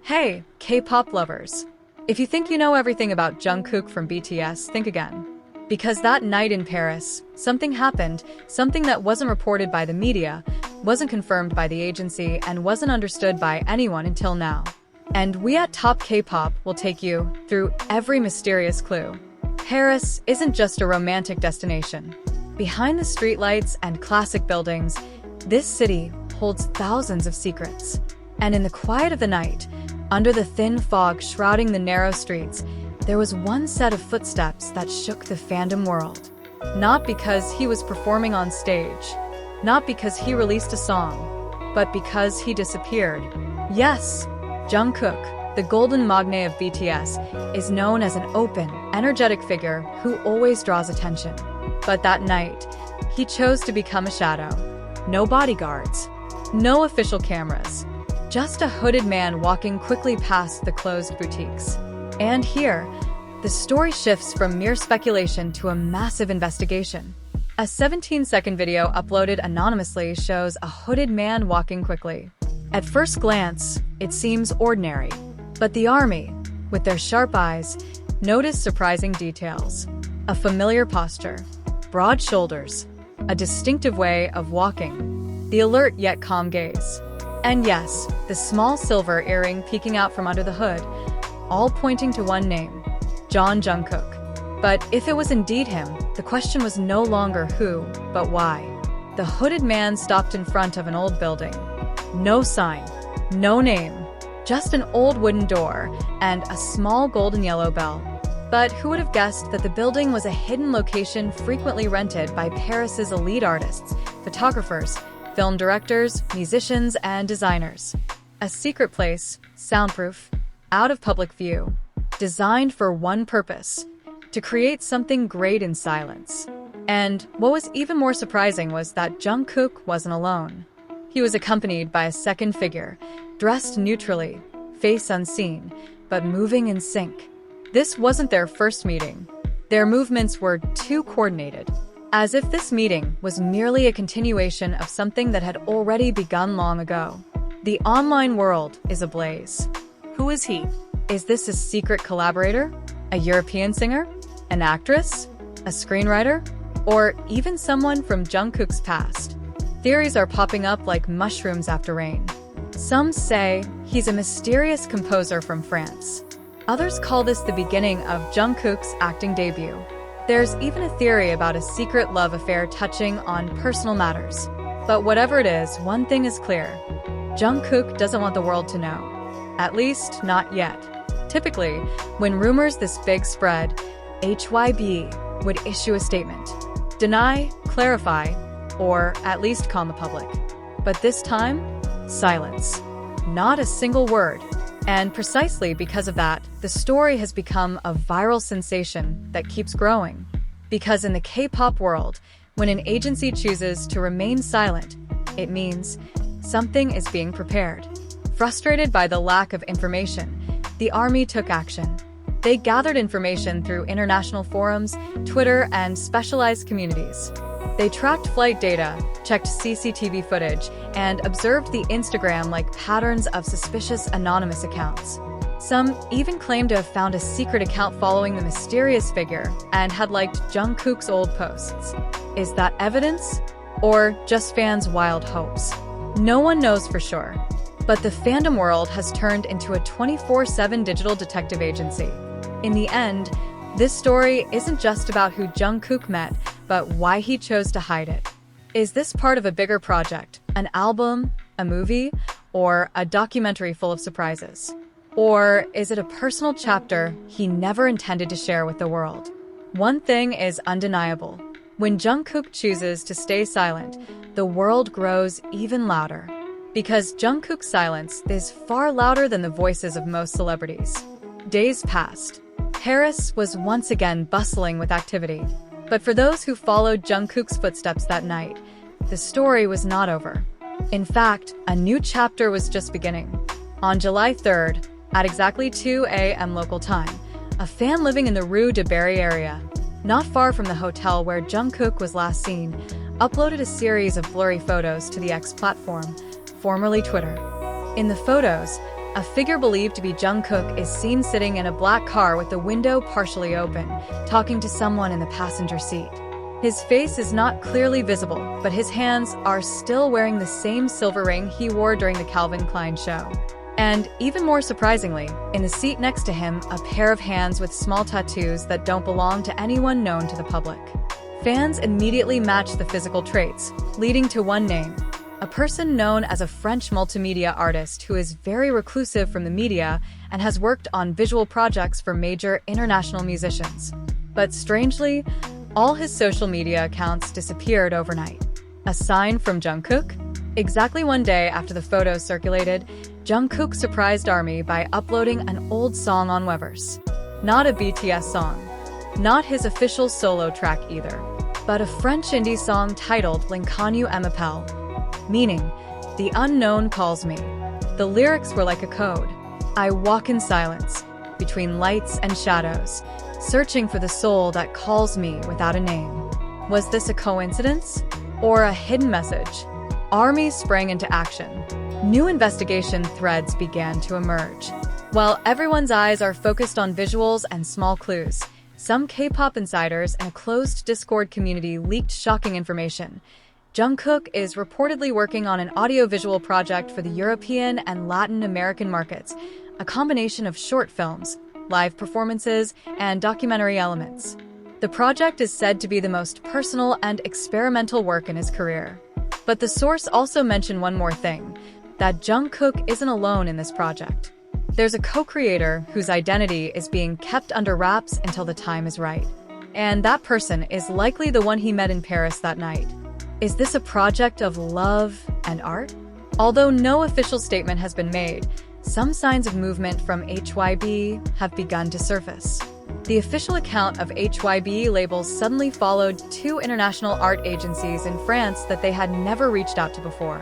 Hey, K-pop lovers. If you think you know everything about Jungkook from BTS, think again. Because that night in Paris, something happened, something that wasn't reported by the media, wasn't confirmed by the agency, and wasn't understood by anyone until now. And we at Top K-pop will take you through every mysterious clue. Paris isn't just a romantic destination. Behind the streetlights and classic buildings, this city holds thousands of secrets. And in the quiet of the night, under the thin fog shrouding the narrow streets, there was one set of footsteps that shook the fandom world. Not because he was performing on stage, not because he released a song, but because he disappeared. Yes, Jungkook, the golden magne of BTS, is known as an open, energetic figure who always draws attention. But that night, he chose to become a shadow. No bodyguards, no official cameras, just a hooded man walking quickly past the closed boutiques. And here, the story shifts from mere speculation to a massive investigation. A 17-second video uploaded anonymously shows a hooded man walking quickly. At first glance, it seems ordinary, but the army, with their sharp eyes, notice surprising details. A familiar posture, broad shoulders, a distinctive way of walking, the alert yet calm gaze. And yes, the small silver earring peeking out from under the hood, all pointing to one name, Jungkook. But if it was indeed him, the question was no longer who, but why. The hooded man stopped in front of an old building. No sign, no name, just an old wooden door and a small golden yellow bell. But who would have guessed that the building was a hidden location frequently rented by Paris's elite artists, photographers, film directors, musicians, and designers. A secret place, soundproof, out of public view, designed for one purpose, to create something great in silence. And what was even more surprising was that Jungkook wasn't alone. He was accompanied by a second figure, dressed neutrally, face unseen, but moving in sync. This wasn't their first meeting. Their movements were too coordinated, as if this meeting was merely a continuation of something that had already begun long ago. The online world is ablaze. Who is he? Is this a secret collaborator? A European singer? An actress? A screenwriter? Or even someone from Jungkook's past? Theories are popping up like mushrooms after rain. Some say he's a mysterious composer from France. Others call this the beginning of Jungkook's acting debut. There's even a theory about a secret love affair touching on personal matters. But whatever it is, one thing is clear. Jungkook doesn't want the world to know. At least, not yet. Typically, when rumors this big spread, HYB would issue a statement. Deny, clarify, or at least calm the public. But this time, silence. Not a single word. And precisely because of that, the story has become a viral sensation that keeps growing. Because in the K-pop world, when an agency chooses to remain silent, it means something is being prepared. Frustrated by the lack of information, the army took action. They gathered information through international forums, Twitter, and specialized communities. They tracked flight data, checked CCTV footage, and observed the Instagram-like patterns of suspicious anonymous accounts. Some even claimed to have found a secret account following the mysterious figure and had liked Jungkook's old posts. Is that evidence? Or just fans' wild hopes? No one knows for sure. But the fandom world has turned into a 24/7 digital detective agency. In the end, this story isn't just about who Jungkook met, but why he chose to hide it. Is this part of a bigger project, an album, a movie, or a documentary full of surprises? Or is it a personal chapter he never intended to share with the world? One thing is undeniable. When Jungkook chooses to stay silent, the world grows even louder. Because Jungkook's silence is far louder than the voices of most celebrities. Days passed. Paris was once again bustling with activity. But for those who followed Jungkook's footsteps that night, the story was not over. In fact, a new chapter was just beginning. On July 3rd, at exactly 2 a.m. local time, a fan living in the Rue de Berry area, not far from the hotel where Jungkook was last seen, uploaded a series of blurry photos to the X platform, formerly Twitter. In the photos, a figure believed to be Jungkook is seen sitting in a black car with the window partially open, talking to someone in the passenger seat. His face is not clearly visible, but his hands are still wearing the same silver ring he wore during the Calvin Klein show. And even more surprisingly, in the seat next to him, a pair of hands with small tattoos that don't belong to anyone known to the public. Fans immediately matched the physical traits, leading to one name, a person known as a French multimedia artist who is very reclusive from the media and has worked on visual projects for major international musicians. But strangely, all his social media accounts disappeared overnight. A sign from Jungkook? Exactly one day after the photos circulated, Jungkook surprised ARMY by uploading an old song on Weverse. Not a BTS song, not his official solo track either, but a French indie song titled L'inconnu m'appelle, meaning, the unknown calls me. The lyrics were like a code. I walk in silence, between lights and shadows, searching for the soul that calls me without a name. Was this a coincidence? Or a hidden message? ARMY sprang into action. New investigation threads began to emerge. While everyone's eyes are focused on visuals and small clues, some K-pop insiders and a closed Discord community leaked shocking information. Jungkook is reportedly working on an audiovisual project for the European and Latin American markets, a combination of short films, live performances, and documentary elements. The project is said to be the most personal and experimental work in his career. But the source also mentioned one more thing, that Jungkook isn't alone in this project. There's a co-creator whose identity is being kept under wraps until the time is right. And that person is likely the one he met in Paris that night. Is this a project of love and art? Although no official statement has been made, some signs of movement from HYB have begun to surface. The official account of HYB labels suddenly followed two international art agencies in France that they had never reached out to before.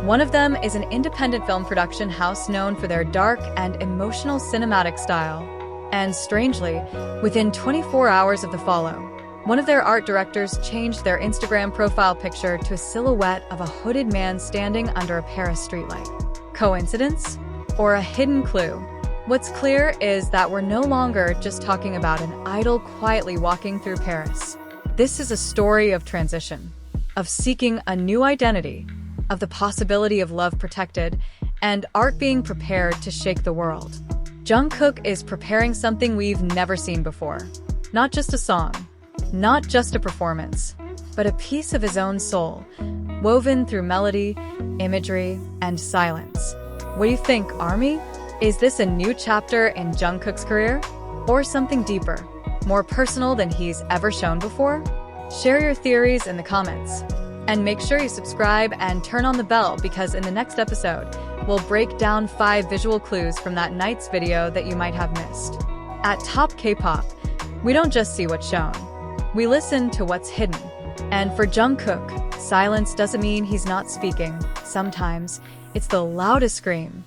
One of them is an independent film production house known for their dark and emotional cinematic style. And strangely, within 24 hours of the follow, one of their art directors changed their Instagram profile picture to a silhouette of a hooded man standing under a Paris streetlight. Coincidence? Or a hidden clue? What's clear is that we're no longer just talking about an idol quietly walking through Paris. This is a story of transition, of seeking a new identity, of the possibility of love protected, and art being prepared to shake the world. Jungkook is preparing something we've never seen before. Not just a song, not just a performance, but a piece of his own soul, woven through melody, imagery, and silence. What do you think, ARMY? Is this a new chapter in Jungkook's career? Or something deeper, more personal than he's ever shown before? Share your theories in the comments. And make sure you subscribe and turn on the bell because in the next episode, we'll break down 5 visual clues from that night's video that you might have missed. At Top K-Pop, we don't just see what's shown. We listen to what's hidden. And for Jungkook, silence doesn't mean he's not speaking. Sometimes, it's the loudest scream